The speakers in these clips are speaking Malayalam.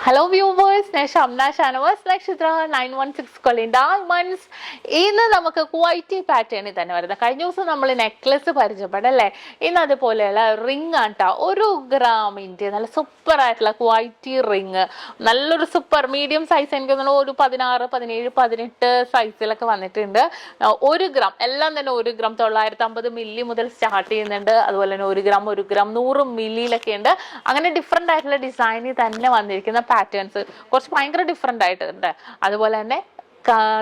Hello viewers, SHAMNA channel Nakshathra 916 calling diamonds. ഇന്ന് നമുക്ക് ക്വൈറ്റി പാറ്റേണിൽ തന്നെ വരുന്നത്. കഴിഞ്ഞ ദിവസം നമ്മൾ നെക്ലസ് പരിചയപ്പെടല്ലേ, ഇന്ന് അതുപോലെയുള്ള റിംഗ് ആട്ടോ. 1 ഗ്രാമിൻ്റെ നല്ല സൂപ്പർ ആയിട്ടുള്ള ക്വൈറ്റി റിംഗ്, നല്ലൊരു സൂപ്പർ മീഡിയം സൈസ്. എനിക്ക് തോന്നുന്നു ഒരു 16, 17, 18 സൈസിലൊക്കെ വന്നിട്ടുണ്ട്. 1 ഗ്രാം എല്ലാം തന്നെ 1 ഗ്രാം 950 മില്ലി മുതൽ സ്റ്റാർട്ട് ചെയ്യുന്നുണ്ട്. അതുപോലെ തന്നെ 1 ഗ്രാം 100 മില്ലിയിലൊക്കെ ഉണ്ട്. അങ്ങനെ ഡിഫറെൻ്റ് ആയിട്ടുള്ള ഡിസൈനിൽ തന്നെ വന്നിരിക്കുന്ന പാറ്റേൺസ് കുറച്ച് ഭയങ്കര ഡിഫറെൻ്റ് ആയിട്ടുണ്ട്. അതുപോലെ തന്നെ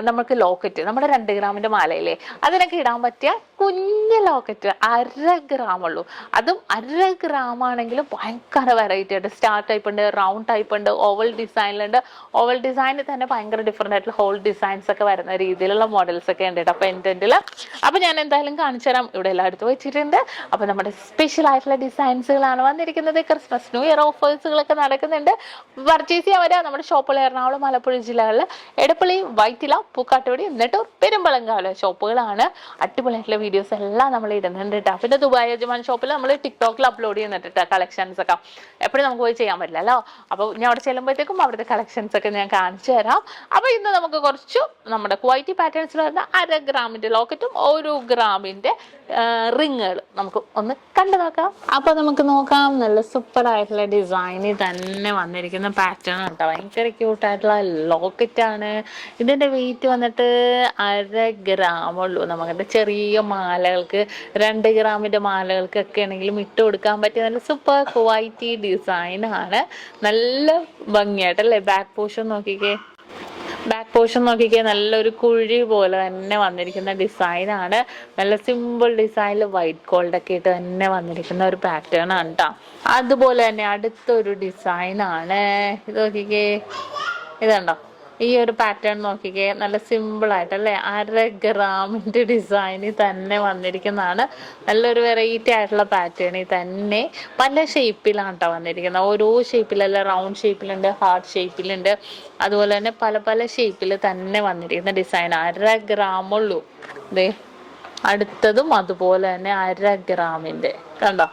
നമുക്ക് ലോക്കറ്റ്, നമ്മുടെ 2 ഗ്രാമിൻ്റെ മാലയില്ലേ, അതിനൊക്കെ ഇടാൻ പറ്റിയ കുഞ്ഞ് ലോക്കറ്റ് 1/2 ഗ്രാം ഉള്ളൂ. അതും 1/2 ഗ്രാം ആണെങ്കിലും ഭയങ്കര വെറൈറ്റി ആയിട്ട് സ്റ്റാർ ടൈപ്പ് ഉണ്ട്, റൗണ്ട് ടൈപ്പ് ഉണ്ട്, ഓവൽ ഡിസൈനിലുണ്ട്. ഓവൽ ഡിസൈനിൽ തന്നെ ഭയങ്കര ഡിഫറെൻ്റ് ആയിട്ടുള്ള ഹോൾ ഡിസൈൻസ് ഒക്കെ വരുന്ന രീതിയിലുള്ള മോഡൽസ് ഒക്കെ ഉണ്ട് കേട്ടോ പെൻഡൻറ്റിൽ. അപ്പോൾ ഞാൻ എന്തായാലും കാണിച്ചു തരാം. ഇവിടെ എല്ലാം എടുത്ത് വെച്ചിട്ടുണ്ട്. അപ്പോൾ നമ്മുടെ സ്പെഷ്യൽ ആയിട്ടുള്ള ഡിസൈൻസുകളാണ് വന്നിരിക്കുന്നത്. ക്രിസ്മസ് ന്യൂ ഇയർ ഓഫേഴ്സുകളൊക്കെ നടക്കുന്നുണ്ട്. പർച്ചേസ് ചെയ്യാൻ വരാം. നമ്മുടെ ഷോപ്പുകൾ എറണാകുളം, ആലപ്പുഴ ജില്ലകളിൽ എടപ്പള്ളി, വൈറ്റില, പൂക്കാട്ടുപടി, നെട്ടൂർ, പെരുമ്പളങ്കാവ് ഷോപ്പുകളാണ്. അടിപൊളിയായിട്ടുള്ള വീഡിയോസ് എല്ലാം നമ്മൾ ഇടുന്നുണ്ട് കേട്ടോ. പിന്നെ ദുബായ് യജമാൻ ഷോപ്പിൽ നമ്മൾ ടിക്ടോക്കിൽ അപ്ലോഡ് ചെയ്യുന്നുണ്ട് കേട്ടോ കളക്ഷൻസ് ഒക്കെ. എപ്പോഴും നമുക്ക് പോയി ചെയ്യാൻ പറ്റില്ലല്ലോ. അപ്പോൾ ഞാൻ അവിടെ ചെല്ലുമ്പോഴത്തേക്കും അവിടുത്തെ കളക്ഷൻസ് ഒക്കെ ഞാൻ കാണിച്ചു തരാം. അപ്പോൾ ഇന്ന് നമുക്ക് കുറച്ച് നമ്മുടെ ക്വൈറ്റി പാറ്റേൺസിൽ വരുന്ന 1/2 ഗ്രാമിൻ്റെ ലോക്കറ്റും 1 ഗ്രാമിൻ്റെ റിങ്ങുകൾ നമുക്ക് ഒന്ന് കണ്ടു നോക്കാം. അപ്പോൾ നമുക്ക് നോക്കാം. നല്ല സൂപ്പർ ആയിട്ടുള്ള ഡിസൈനിൽ തന്നെ വന്നിരിക്കുന്ന പാറ്റേൺ കേട്ടോ. ഭയങ്കര ക്യൂട്ടായിട്ടുള്ള ലോക്കറ്റാണ്. ഇതിൻ്റെ വെയിറ്റ് വന്നിട്ട് 1/2 ഗ്രാം ഉള്ളൂ. നമുക്ക് ചെറിയ മാലകൾക്ക് 2 ഗ്രാമിൻ്റെ മാലകൾക്കൊക്കെ ആണെങ്കിലും ഇട്ട് കൊടുക്കാൻ പറ്റിയ നല്ല സൂപ്പർ ക്വൈറ്റി ഡിസൈൻ ആണ്. നല്ല ഭംഗിയായിട്ടല്ലേ. ബാക്ക് പോർഷൻ നോക്കിക്കേ, നല്ലൊരു കുഴി പോലെ തന്നെ വന്നിരിക്കുന്ന ഡിസൈനാണ്. നല്ല സിമ്പിൾ ഡിസൈനിൽ വൈറ്റ് ഗോൾഡ് ഒക്കെ ഇട്ട് തന്നെ വന്നിരിക്കുന്ന ഒരു പാറ്റേൺ ആണ് കേട്ടോ. അതുപോലെ തന്നെ അടുത്തൊരു ഡിസൈനാണ്. ഇത് നോക്കിക്കേ, ഇതുണ്ടോ ഈ ഒരു പാറ്റേൺ നോക്കിക്കേ. നല്ല സിമ്പിൾ ആയിട്ടല്ലേ 1/2 ഗ്രാമിൻ്റെ ഡിസൈനിൽ തന്നെ വന്നിരിക്കുന്നതാണ്. നല്ലൊരു വെറൈറ്റി ആയിട്ടുള്ള പാറ്റേണിൽ തന്നെ പല ഷേപ്പിലാണ് കേട്ടോ വന്നിരിക്കുന്നത്. ഓരോ ഷേപ്പിലല്ല, റൗണ്ട് ഷേപ്പിലുണ്ട്, ഹാർട്ട് ഷേപ്പിലുണ്ട്, അതുപോലെ തന്നെ പല പല ഷേപ്പിൽ തന്നെ വന്നിരിക്കുന്ന ഡിസൈൻ. 1/2 ഗ്രാം ഉള്ളൂ. ദേ അടുത്തതും അതുപോലെ തന്നെ 1/2 ഗ്രാമിൻ്റെ കണ്ടോ.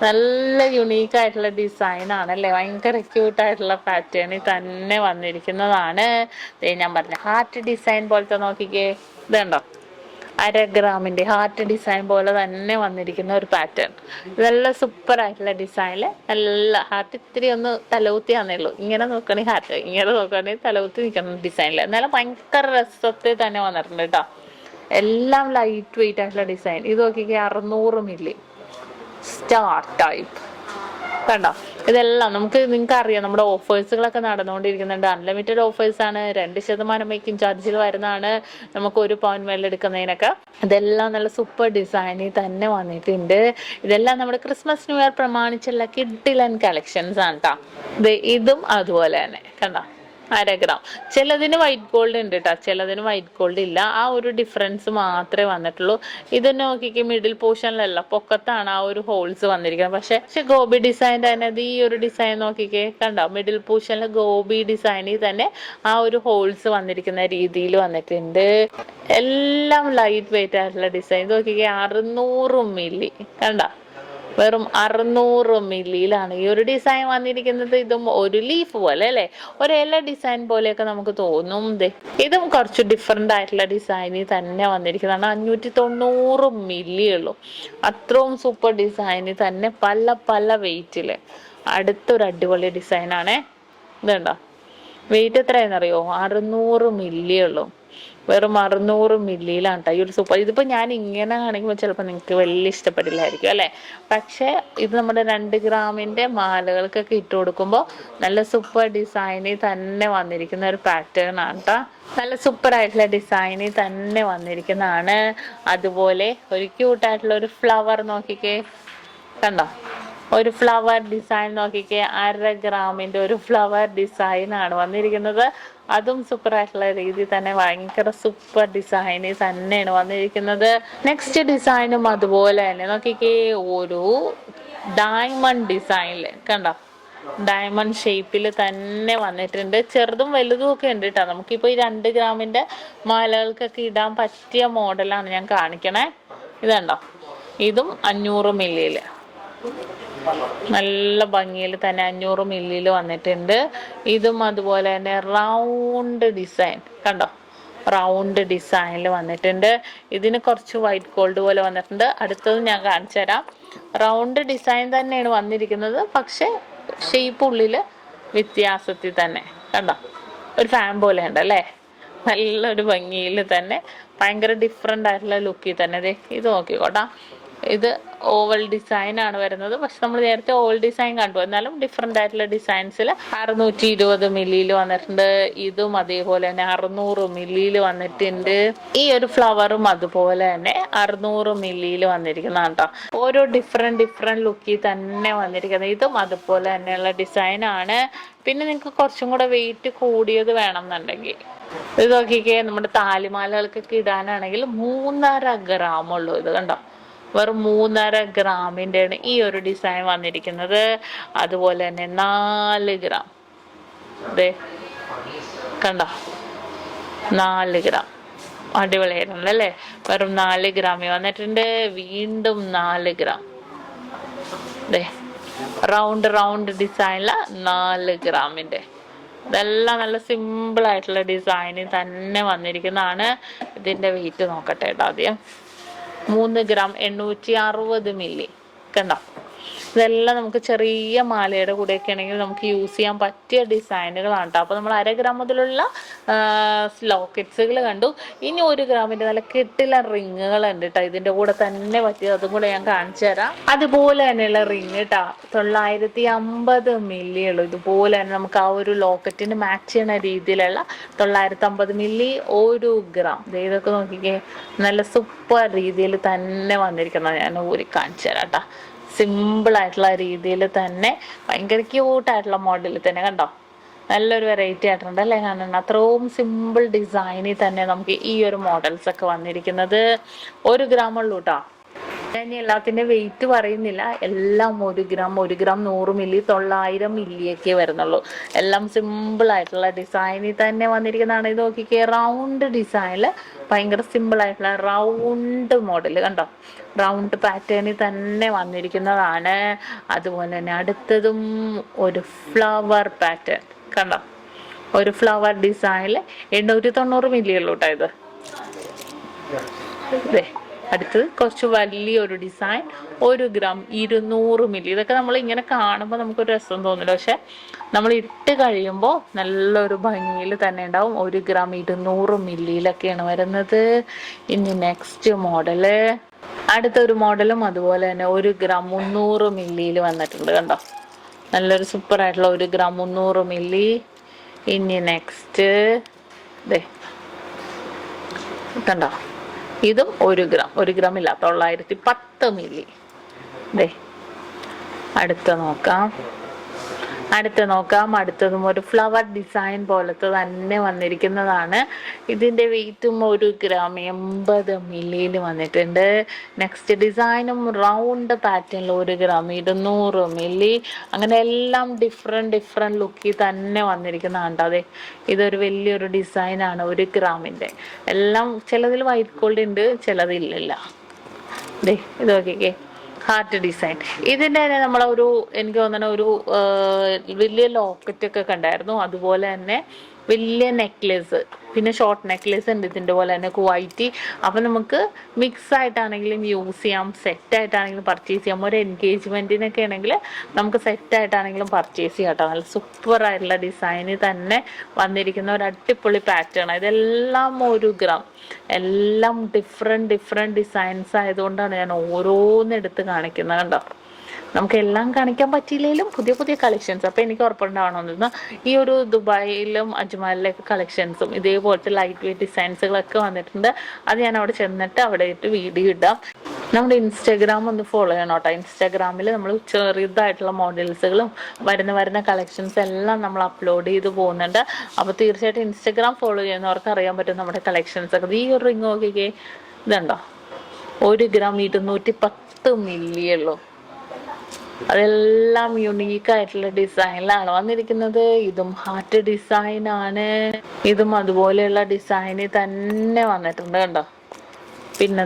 നല്ല യുണീക്ക് ആയിട്ടുള്ള ഡിസൈൻ ആണല്ലേ. ഭയങ്കര ക്യൂട്ടായിട്ടുള്ള പാറ്റേണിൽ തന്നെ വന്നിരിക്കുന്നതാണ്. ഞാൻ പറഞ്ഞ ഹാർട്ട് ഡിസൈൻ പോലത്തെ നോക്കിക്കേ. ഇതുണ്ടോ 1/2 ഗ്രാമിൻ്റെ ഹാർട്ട് ഡിസൈൻ പോലെ തന്നെ വന്നിരിക്കുന്ന ഒരു പാറ്റേൺ. നല്ല സൂപ്പർ ആയിട്ടുള്ള ഡിസൈനിൽ നല്ല ഹാർട്ട് ഇത്തിരി ഒന്ന് തലകുത്തിയാന്നേ ഉള്ളൂ. ഇങ്ങനെ നോക്കുകയാണെങ്കിൽ ഹാർട്ട്, ഇങ്ങനെ നോക്കുകയാണെങ്കിൽ തലകുത്തി നിൽക്കുന്ന ഡിസൈനിൽ. എന്നാലും ഭയങ്കര രസത്തിൽ തന്നെ വന്നിട്ടുണ്ട് കേട്ടോ. എല്ലാം ലൈറ്റ് വെയിറ്റ് ആയിട്ടുള്ള ഡിസൈൻ. ഇത് നോക്കിക്കേ 600 മില്ലി സ്റ്റാർ ടൈപ്പ് കണ്ടോ. ഇതെല്ലാം നിങ്ങൾക്ക് അറിയാം, നമ്മുടെ ഓഫേഴ്സുകളൊക്കെ നടന്നുകൊണ്ടിരിക്കുന്നുണ്ട്. അൺലിമിറ്റഡ് ഓഫേഴ്സാണ്. 2% മേക്കിംഗ് ചാർജിൽ വരുന്നതാണ് നമുക്ക് 1 പവൻ മേലെ എടുക്കുന്നതിനൊക്കെ. ഇതെല്ലാം നല്ല സൂപ്പർ ഡിസൈനിൽ തന്നെ വന്നിട്ടുണ്ട്. ഇതെല്ലാം നമ്മുടെ ക്രിസ്മസ് ന്യൂ ഇയർ പ്രമാണിച്ചുള്ള കിഡിലൻ കളക്ഷൻസ് ആണ് കേട്ടോ. ഇതും അതുപോലെ തന്നെ കണ്ടോ 1/2 ഗ്രാം. ചിലതിന് വൈറ്റ് ഗോൾഡ് ഉണ്ട് കേട്ടോ, ചിലതിന് വൈറ്റ് ഗോൾഡ് ഇല്ല. ആ ഒരു ഡിഫറൻസ് മാത്രമേ വന്നിട്ടുള്ളൂ. ഇത് നോക്കിക്ക് മിഡിൽ പോർഷനിലല്ല, പൊക്കത്താണ് ആ ഒരു ഹോൾസ് വന്നിരിക്കുന്നത്. പക്ഷെ ഗോബി ഡിസൈൻ തന്നെ ഈ ഒരു ഡിസൈൻ നോക്കിക്കേ കണ്ടോ. മിഡിൽ പോർഷനിൽ ഗോബി ഡിസൈനിൽ തന്നെ ആ ഒരു ഹോൾസ് വന്നിരിക്കുന്ന രീതിയിൽ വന്നിട്ടുണ്ട്. എല്ലാം ലൈറ്റ് വെയിറ്റ് ആയിട്ടുള്ള ഡിസൈൻ. നോക്കിക്കേ 600 മില്ലി കണ്ടോ. വെറും 600 മില്ലിയിലാണ് ഈ ഒരു ഡിസൈൻ വന്നിരിക്കുന്നത്. ഇതും ഒരു ലീഫ് പോലെ അല്ലേ, ഒരു ഇല ഡിസൈൻ പോലെയൊക്കെ നമുക്ക് തോന്നും. ഇതും കുറച്ച് ഡിഫറെൻ്റ് ആയിട്ടുള്ള ഡിസൈനിൽ തന്നെ വന്നിരിക്കുന്നതാണ്. 590 മില്ലി ഉള്ളൂ. അത്രയും സൂപ്പർ ഡിസൈനിൽ തന്നെ പല പല വെയിറ്റിൽ. അടുത്തൊരു അടിപൊളി ഡിസൈനാണേ. ഇതുണ്ടോ വെയിറ്റ് എത്രയാണെന്നറിയോ? 600 മില്ലി ഉള്ളൂ. വെറും 600 മില്ലിയിലാണ് കേട്ടോ ഈ ഒരു സൂപ്പർ. ഇതിപ്പോൾ ഞാൻ ഇങ്ങനെ കാണിക്കുമ്പോൾ ചിലപ്പോൾ നിങ്ങൾക്ക് വലിയ ഇഷ്ടപ്പെടില്ലായിരിക്കും അല്ലേ. പക്ഷേ ഇത് നമ്മുടെ 2 ഗ്രാമിൻ്റെ മാലകൾക്കൊക്കെ ഇട്ട് കൊടുക്കുമ്പോൾ നല്ല സൂപ്പർ ഡിസൈനിൽ തന്നെ വന്നിരിക്കുന്ന ഒരു പാറ്റേൺ ആണ് കേട്ടോ. നല്ല സൂപ്പർ ആയിട്ടുള്ള ഡിസൈനിൽ തന്നെ വന്നിരിക്കുന്നതാണ്. അതുപോലെ ഒരു ക്യൂട്ടായിട്ടുള്ള ഒരു ഫ്ലവർ നോക്കിക്കേ കണ്ടോ. ഒരു ഫ്ലവർ ഡിസൈൻ നോക്കിക്കേ. 1/2 ഗ്രാമിൻ്റെ ഒരു ഫ്ലവർ ഡിസൈനാണ് വന്നിരിക്കുന്നത്. അതും സൂപ്പർ ആയിട്ടുള്ള രീതിയിൽ തന്നെ ഭയങ്കര സൂപ്പർ ഡിസൈനിൽ തന്നെയാണ് വന്നിരിക്കുന്നത്. നെക്സ്റ്റ് ഡിസൈനും അതുപോലെ തന്നെ നോക്കിക്കേ. ഒരു ഡയമണ്ട് ഡിസൈനിൽ കണ്ടോ, ഡയമണ്ട് ഷേപ്പിൽ തന്നെ വന്നിട്ടുണ്ട്. ചെറുതും വലുതും ഒക്കെ ഉണ്ട് കേട്ടോ. നമുക്കിപ്പോൾ ഈ 2 ഗ്രാമിൻ്റെ മാലകൾക്കൊക്കെ ഇടാൻ പറ്റിയ മോഡലാണ് ഞാൻ കാണിക്കണേ. ഇതുണ്ടോ, ഇതും 500 മില്ലിയിൽ നല്ല ഭംഗിയിൽ തന്നെ 500 മില്ലിയിൽ വന്നിട്ടുണ്ട്. ഇതും അതുപോലെ തന്നെ റൗണ്ട് ഡിസൈൻ കണ്ടോ, റൗണ്ട് ഡിസൈനിൽ വന്നിട്ടുണ്ട്. ഇതിന് കുറച്ച് വൈറ്റ് ഗോൾഡ് പോലെ വന്നിട്ടുണ്ട്. അടുത്തത് ഞാൻ കാണിച്ചു തരാം. റൗണ്ട് ഡിസൈൻ തന്നെയാണ് വന്നിരിക്കുന്നത്, പക്ഷെ ഷേപ്പ് ഉള്ളിൽ വ്യത്യാസത്തിൽ തന്നെ കണ്ടോ, ഒരു ഫാൻ പോലെ ഉണ്ട് അല്ലേ. നല്ലൊരു ഭംഗിയിൽ തന്നെ ഭയങ്കര ഡിഫറെൻ്റ് ആയിട്ടുള്ള ലുക്കിൽ തന്നെ. ഇത് നോക്കിക്കോട്ടാ, ഇത് ഓവൽ ഡിസൈൻ ആണ് വരുന്നത്. പക്ഷെ നമ്മൾ നേരത്തെ ഓവൽ ഡിസൈൻ കണ്ടു, എന്നാലും ഡിഫറെൻ്റ് ആയിട്ടുള്ള ഡിസൈൻസിൽ 620 മില്ലിയിൽ വന്നിട്ടുണ്ട്. ഇതും അതേപോലെ തന്നെ 600 മില്ലിയിൽ വന്നിട്ടുണ്ട്. ഈ ഒരു ഫ്ലവറും അതുപോലെ തന്നെ 600 മില്ലിയിൽ വന്നിരിക്കുന്നതാണ് കേട്ടോ. ഓരോ ഡിഫറെന്റ് ലുക്കിൽ തന്നെ വന്നിരിക്കുന്നത്. ഇതും അതുപോലെ തന്നെയുള്ള ഡിസൈൻ ആണ്. പിന്നെ നിങ്ങൾക്ക് കുറച്ചും കൂടെ വെയിറ്റ് കൂടിയത് വേണം എന്നുണ്ടെങ്കിൽ ഇത് നോക്കിക്കേ, നമ്മുടെ താലിമാലകൾക്കൊക്കെ ഇടാനാണെങ്കിൽ 3.5 ഗ്രാം ഉള്ളൂ. ഇത് കണ്ടോ, വെറും 3.5 ഗ്രാമിൻ്റെ ആണ് ഈ ഒരു ഡിസൈൻ വന്നിരിക്കുന്നത്. അതുപോലെ തന്നെ 4 ഗ്രാം, അതെ കണ്ടോ, 4 ഗ്രാം അടിപൊളിയായിരുന്നു അല്ലേ. വെറും 4 ഗ്രാമിൽ വന്നിട്ടുണ്ട്. വീണ്ടും 4 ഗ്രാം, അതെ റൗണ്ട് ഡിസൈനില് 4 ഗ്രാമിൻ്റെ. ഇതെല്ലാം നല്ല സിമ്പിൾ ആയിട്ടുള്ള ഡിസൈനിൽ തന്നെ വന്നിരിക്കുന്നതാണ്. ഇതിന്റെ വെയിറ്റ് നോക്കട്ടെ കേട്ടോ ആദ്യം. 3 ഗ്രാം 860 മില്ലി കണ്ടോ. ഇതെല്ലാം നമുക്ക് ചെറിയ മാലയുടെ കൂടെയൊക്കെ ആണെങ്കിൽ നമുക്ക് യൂസ് ചെയ്യാൻ പറ്റിയ ഡിസൈനുകളാണ് കേട്ടോ. അപ്പോൾ നമ്മൾ 1/2 ഗ്രാം മുതലുള്ള ലോക്കറ്റ്സുകൾ കണ്ടു. ഇനി 1 ഗ്രാമിൻ്റെ നല്ല കെട്ടില റിങ്ങുകളുണ്ട് കേട്ടോ, ഇതിൻ്റെ കൂടെ തന്നെ പറ്റിയത്. അതും കൂടെ ഞാൻ കാണിച്ചു തരാം. അതുപോലെ തന്നെയുള്ള റിങ് കേട്ടോ, 950 മില്ലി ഉള്ളൂ. ഇതുപോലെ തന്നെ നമുക്ക് ആ ഒരു ലോക്കറ്റിന് മാച്ച് ചെയ്യുന്ന രീതിയിലുള്ള 950 മില്ലി 1 ഗ്രാം. ഇതൊക്കെ നോക്കിക്കേ, നല്ല സൂപ്പർ രീതിയിൽ തന്നെ വന്നിരിക്കുന്നത്. ഞാൻ ഊരി കാണിച്ചു തരാം കേട്ടോ. സിമ്പിൾ ആയിട്ടുള്ള രീതിയിൽ തന്നെ ഭയങ്കര ക്യൂട്ടായിട്ടുള്ള മോഡലിൽ തന്നെ കണ്ടോ, നല്ലൊരു വെറൈറ്റി ആയിട്ടുണ്ട് അല്ലേ കാണണം. അത്രയും സിമ്പിൾ ഡിസൈനിൽ തന്നെ നമുക്ക് ഈ ഒരു മോഡൽസ് ഒക്കെ വന്നിരിക്കുന്നത്. 1 ഗ്രാം ഉള്ളൂ കേട്ടോ. ഞാൻ എല്ലാത്തിൻ്റെ വെയിറ്റ് പറയുന്നില്ല, എല്ലാം 1 ഗ്രാം 100 മില്ലി 900 മില്ലിയൊക്കെ വരുന്നുള്ളൂ. എല്ലാം സിമ്പിൾ ആയിട്ടുള്ള ഡിസൈനിൽ തന്നെ വന്നിരിക്കുന്നതാണ്. ഇത് നോക്കിക്കേ, റൗണ്ട് ഡിസൈനിൽ ഭയങ്കര സിമ്പിൾ ആയിട്ടുള്ള റൗണ്ട് മോഡൽ കണ്ടോ, റൗണ്ട് പാറ്റേണിൽ തന്നെ വന്നിരിക്കുന്നതാണ്. അതുപോലെ തന്നെ അടുത്തതും ഒരു ഫ്ലവർ പാറ്റേൺ കണ്ടോ, ഒരു ഫ്ലവർ ഡിസൈനിൽ 890 മില്ലി ഉള്ളൂ കേട്ടോ ഇത്. ഇതേ അടുത്തത് കുറച്ച് വലിയൊരു ഡിസൈൻ 1 ഗ്രാം 200 മില്ലി. ഇതൊക്കെ നമ്മൾ ഇങ്ങനെ കാണുമ്പോൾ നമുക്കൊരു രസം തോന്നില്ല, പക്ഷെ നമ്മൾ ഇട്ട് കഴിയുമ്പോൾ നല്ലൊരു ഭംഗിയിൽ തന്നെ ഉണ്ടാവും. 1 ഗ്രാം 200 മില്ലിയിലൊക്കെയാണ് വരുന്നത്. ഇനി നെക്സ്റ്റ് മോഡല്, അടുത്തൊരു മോഡലും അതുപോലെ തന്നെ 1 ഗ്രാം 300 മില്ലിയിൽ വന്നിട്ടുണ്ട് കണ്ടോ, നല്ലൊരു സൂപ്പർ ആയിട്ടുള്ള 1 ഗ്രാം 300 മില്ലി. ഇനി നെക്സ്റ്റ് കണ്ടോ, ഇതും 1 ഗ്രാം 1 ഗ്രാം ഇല്ല 910 മില്ലി. അടുത്ത നോക്കാം. അടുത്തതും ഒരു ഫ്ലവർ ഡിസൈൻ പോലത്തെ തന്നെ വന്നിരിക്കുന്നതാണ്. ഇതിന്റെ വെയിറ്റും 1 ഗ്രാം 80 മില്ലിയിൽ വന്നിട്ടുണ്ട്. നെക്സ്റ്റ് ഡിസൈനും റൗണ്ട് പാറ്റേണിൽ 1 ഗ്രാം 200 മില്ലി. അങ്ങനെ എല്ലാം ഡിഫറെന്റ് ലുക്കിൽ തന്നെ വന്നിരിക്കുന്നതാണ്. അതെ ഇതൊരു വലിയൊരു ഡിസൈനാണ് 1 ഗ്രാമിൻ്റെ. എല്ലാം ചിലതിൽ വൈറ്റ് ഗോൾഡ് ഉണ്ട്, ചിലതില്ല. ഇത് നോക്കിക്കേ, ഹാർട്ട് ഡിസൈൻ. ഇതിൻ്റെ തന്നെ നമ്മളൊരു എനിക്ക് തോന്നുന്ന ഒരു വലിയ ലോക്കറ്റ് ഒക്കെ കണ്ടായിരുന്നു. അതുപോലെ തന്നെ വലിയ നെക്ലേസ്, പിന്നെ ഷോർട്ട് നെക്ലേസ് ഉണ്ട് ഇതിൻ്റെ പോലെ തന്നെ ക്വൈറ്റി. അപ്പം നമുക്ക് മിക്സ് ആയിട്ടാണെങ്കിലും യൂസ് ചെയ്യാം, സെറ്റായിട്ടാണെങ്കിലും പർച്ചേസ് ചെയ്യാം. ഒരു എൻഗേജ്മെൻറ്റിനൊക്കെ ആണെങ്കിൽ നമുക്ക് സെറ്റായിട്ടാണെങ്കിലും പർച്ചേസ് ചെയ്യാം കേട്ടോ. നല്ല സൂപ്പറായിട്ടുള്ള ഡിസൈനിൽ തന്നെ വന്നിരിക്കുന്ന ഒരു അടിപൊളി പാറ്റേൺ. ഇതെല്ലാം 1 ഗ്രാം, എല്ലാം ഡിഫറെൻറ്റ് ഡിസൈൻസ് ആയതുകൊണ്ടാണ് ഞാൻ ഓരോന്നെടുത്ത് കാണിക്കുന്നത് കണ്ടോ. നമുക്ക് എല്ലാം കാണിക്കാൻ പറ്റിയില്ലെങ്കിലും പുതിയ കളക്ഷൻസ്. അപ്പോൾ എനിക്ക് ഉറപ്പുണ്ടാവണമെന്ന് ഈ ഒരു ദുബായിലും അജ്മാലിലൊക്കെ കളക്ഷൻസും ഇതേപോലത്തെ ലൈറ്റ് വെയ്റ്റ് ഡിസൈൻസുകളൊക്കെ വന്നിട്ടുണ്ട്. അത് ഞാൻ അവിടെ ചെന്നിട്ട് അവിടെ ഇട്ട് വീഡിയോ ഇടാം. നമ്മുടെ ഇൻസ്റ്റാഗ്രാം ഒന്ന് ഫോളോ ചെയ്യണം കേട്ടോ. ഇൻസ്റ്റാഗ്രാമിൽ നമ്മൾ ചെറുതായിട്ടുള്ള മോഡൽസുകളും വരുന്ന കളക്ഷൻസ് എല്ലാം നമ്മൾ അപ്ലോഡ് ചെയ്ത് പോകുന്നുണ്ട്. അപ്പോൾ തീർച്ചയായിട്ടും ഇൻസ്റ്റാഗ്രാം ഫോളോ ചെയ്യുന്നവർക്ക് അറിയാൻ പറ്റും നമ്മുടെ കളക്ഷൻസ് ഒക്കെ. ഈ ഒരു റിങ് നോക്കിക്കേ, ഇതുണ്ടോ 1 ഗ്രാം 210 മില്ലി ഉള്ളൂ. അതെല്ലാം യുണീക്കായിട്ടുള്ള ഡിസൈനിലാണ് വന്നിരിക്കുന്നത്. ഇതും ഹാർട്ട് ഡിസൈനാണ്. ഇതും അതുപോലെയുള്ള ഡിസൈനിൽ തന്നെ വന്നിട്ടുണ്ട് കണ്ടോ. പിന്നെ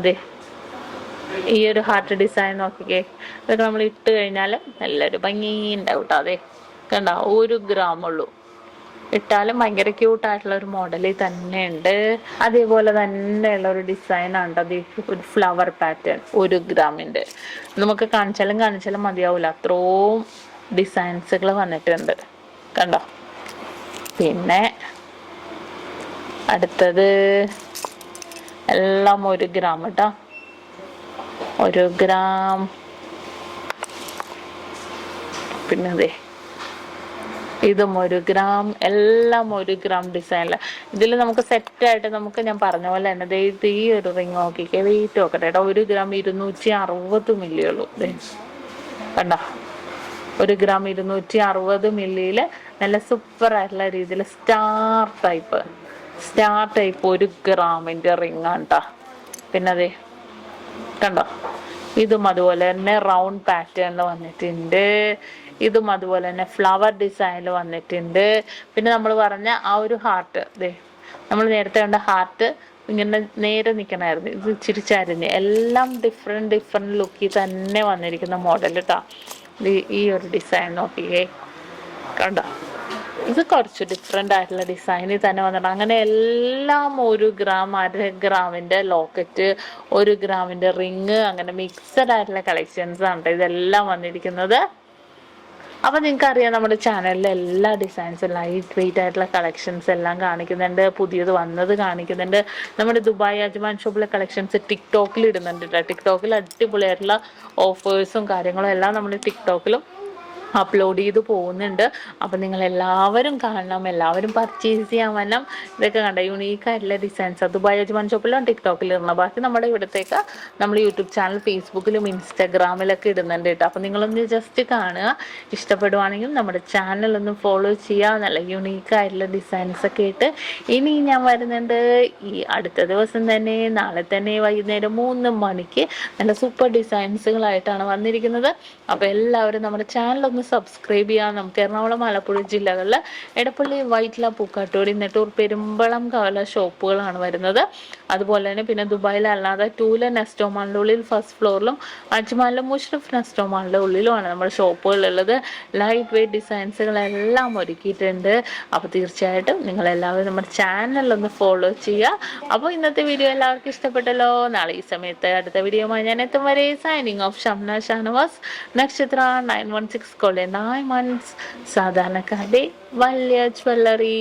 ഈ ഒരു ഹാർട്ട് ഡിസൈൻ നോക്കിക്കേ, ഇതൊക്കെ നമ്മൾ ഇട്ട് കഴിഞ്ഞാൽ നല്ലൊരു ഭംഗി ഉണ്ടാവും കേട്ടോ. അതെ കണ്ടോ, 1 ഗ്രാം ഉള്ളൂ, ഇട്ടാലും ഭയങ്കര ക്യൂട്ടായിട്ടുള്ള ഒരു മോഡലിൽ തന്നെ ഉണ്ട്. അതേപോലെ തന്നെയുള്ള ഒരു ഡിസൈൻ ആണ് അത്, ഒരു ഫ്ലവർ പാറ്റേൺ 1 ഗ്രാമിൻ്റെ. നമുക്ക് കാണിച്ചാലും മതിയാവില്ല, അത്രയും ഡിസൈൻസുകൾ വന്നിട്ടുണ്ട് കണ്ടോ. പിന്നെ അടുത്തത് എല്ലാം 1 ഗ്രാം കേട്ടോ, 1 ഗ്രാം. പിന്നെ അതെ ഇതും 1 ഗ്രാം, എല്ലാം 1 ഗ്രാം ഡിസൈനില്. ഇതിൽ നമുക്ക് സെറ്റായിട്ട് നമുക്ക് ഞാൻ പറഞ്ഞ പോലെ തന്നെ ഇത് ഈ ഒരു റിങ് നോക്കിക്കേ, വെയിറ്റ് നോക്കട്ടെ കേട്ടോ. 1 ഗ്രാം 260 മില്ലി ഉള്ളൂ. കണ്ടോ, 1 ഗ്രാം 260 മില്ലിയില് നല്ല സൂപ്പർ ആയിട്ടുള്ള രീതിയിൽ സ്റ്റാർ ടൈപ്പ് 1 ഗ്രാമിൻ്റെ റിങ് ആണ് കേട്ടോ. പിന്നെ അതെ കണ്ടോ, ഇതും അതുപോലെ തന്നെ റൗണ്ട് പാറ്റേണിൽ വന്നിട്ടുണ്ട്. ഇതും അതുപോലെ തന്നെ ഫ്ലവർ ഡിസൈനിൽ വന്നിട്ടുണ്ട്. പിന്നെ നമ്മൾ പറഞ്ഞ ആ ഒരു ഹാർട്ട്, നമ്മൾ നേരത്തെ കണ്ട ഹാർട്ട് ഇങ്ങനെ നേരെ നിൽക്കണമായിരുന്നു, ഇത് ഇച്ചിരി ചരിഞ്ഞ്, എല്ലാം ഡിഫറെൻറ്റ് ലുക്കിൽ തന്നെ വന്നിരിക്കുന്ന മോഡൽ കേട്ടോ. ഈ ഒരു ഡിസൈൻ നോക്കിയേ കണ്ടോ, ഇത് കുറച്ച് ഡിഫറെൻ്റ് ആയിട്ടുള്ള ഡിസൈനിൽ തന്നെ വന്നിട്ടുണ്ട്. അങ്ങനെ എല്ലാം 1 ഗ്രാം, 1/2 ഗ്രാമിൻ്റെ ലോക്കറ്റ്, 1 ഗ്രാമിൻ്റെ റിങ്, അങ്ങനെ മിക്സഡ് ആയിട്ടുള്ള കളക്ഷൻസ് ആണ് ഇതെല്ലാം വന്നിരിക്കുന്നത്. അപ്പം നിങ്ങൾക്കറിയാം നമ്മുടെ ചാനലിൽ എല്ലാ ഡിസൈൻസും ലൈറ്റ് വെയിറ്റ് ആയിട്ടുള്ള കളക്ഷൻസ് എല്ലാം കാണിക്കുന്നുണ്ട്, പുതിയത് വന്നത് കാണിക്കുന്നുണ്ട്. നമ്മുടെ ദുബായ് അജ്മാൻ ഷോപ്പിലെ കളക്ഷൻസ് ടിക്ടോക്കിൽ ഇടുന്നുണ്ട് കേട്ടോ. ടിക്ടോക്കിൽ അടിപൊളിയായിട്ടുള്ള ഓഫേഴ്സും കാര്യങ്ങളും എല്ലാം നമ്മൾ ടിക്ടോക്കിലും അപ്ലോഡ് ചെയ്ത് പോകുന്നുണ്ട്. അപ്പം നിങ്ങൾ എല്ലാവരും കാണണം, എല്ലാവരും പർച്ചേസ് ചെയ്യാൻ വരണം. ഇതൊക്കെ കണ്ട യുണീക്കായിട്ടുള്ള ഡിസൈൻസ് ദുബായ് അജ്മാൻ ഷോപ്പിലും ടിക്ടോക്കിലും ഇടണം. ബാക്കി നമ്മുടെ ഇവിടത്തേക്ക് നമ്മൾ യൂട്യൂബ് ചാനൽ ഫേസ്ബുക്കിലും ഇൻസ്റ്റാഗ്രാമിലൊക്കെ ഇടുന്നുണ്ട് കേട്ടോ. അപ്പം നിങ്ങളൊന്ന് ജസ്റ്റ് കാണുക, ഇഷ്ടപ്പെടുവാണെങ്കിൽ നമ്മുടെ ചാനലൊന്ന് ഫോളോ ചെയ്യുക. നല്ല യുണീക്കായിട്ടുള്ള ഡിസൈൻസ് ഒക്കെ ഇട്ട് ഇനി ഞാൻ വരുന്നുണ്ട് ഈ അടുത്ത ദിവസം തന്നെ, നാളെ തന്നെ വൈകുന്നേരം 3 മണിക്ക് നല്ല സൂപ്പർ ഡിസൈൻസുകളായിട്ടാണ് വന്നിരിക്കുന്നത്. അപ്പോൾ എല്ലാവരും നമ്മുടെ ചാനലൊന്ന് സബ്സ്ക്രൈബ് ചെയ്യാം. നമുക്ക് എറണാകുളം ആലപ്പുഴ ജില്ലകളിൽ എടപ്പള്ളി, വൈറ്റില, പൂക്കാട്ടൂടി, നെട്ടൂർ, പെരുമ്പളം, കവല ഷോപ്പുകളാണ് വരുന്നത്. അതുപോലെ തന്നെ പിന്നെ ദുബായിൽ അല്ലാതെ ടൂല നെസ്റ്റോമാളിൻ്റെ ഉള്ളിൽ ഫസ്റ്റ് ഫ്ലോറിലും അജ്മാനിലെ മുഷ്റഫ് നെസ്റ്റോമാളിൻ്റെ ഉള്ളിലുമാണ് നമ്മുടെ ഷോപ്പുകളുള്ളത്. ലൈറ്റ് വെയ്റ്റ് ഡിസൈൻസുകളെല്ലാം ഒരുക്കിയിട്ടുണ്ട്. അപ്പോൾ തീർച്ചയായിട്ടും നിങ്ങളെല്ലാവരും നമ്മുടെ ചാനലൊന്ന് ഫോളോ ചെയ്യുക. അപ്പോൾ ഇന്നത്തെ വീഡിയോ എല്ലാവർക്കും ഇഷ്ടപ്പെട്ടല്ലോ. നാളെ ഈ സമയത്ത് അടുത്ത വീഡിയോയുമായി ഞാൻ എത്തും വരെ സൈനിങ് ഓഫ് ഷംന ഷാനവാസ്, നക്ഷത്ര 916 Diamonds, സാധാരണക്കാരുടെ വലിയ ജ്വല്ലറി.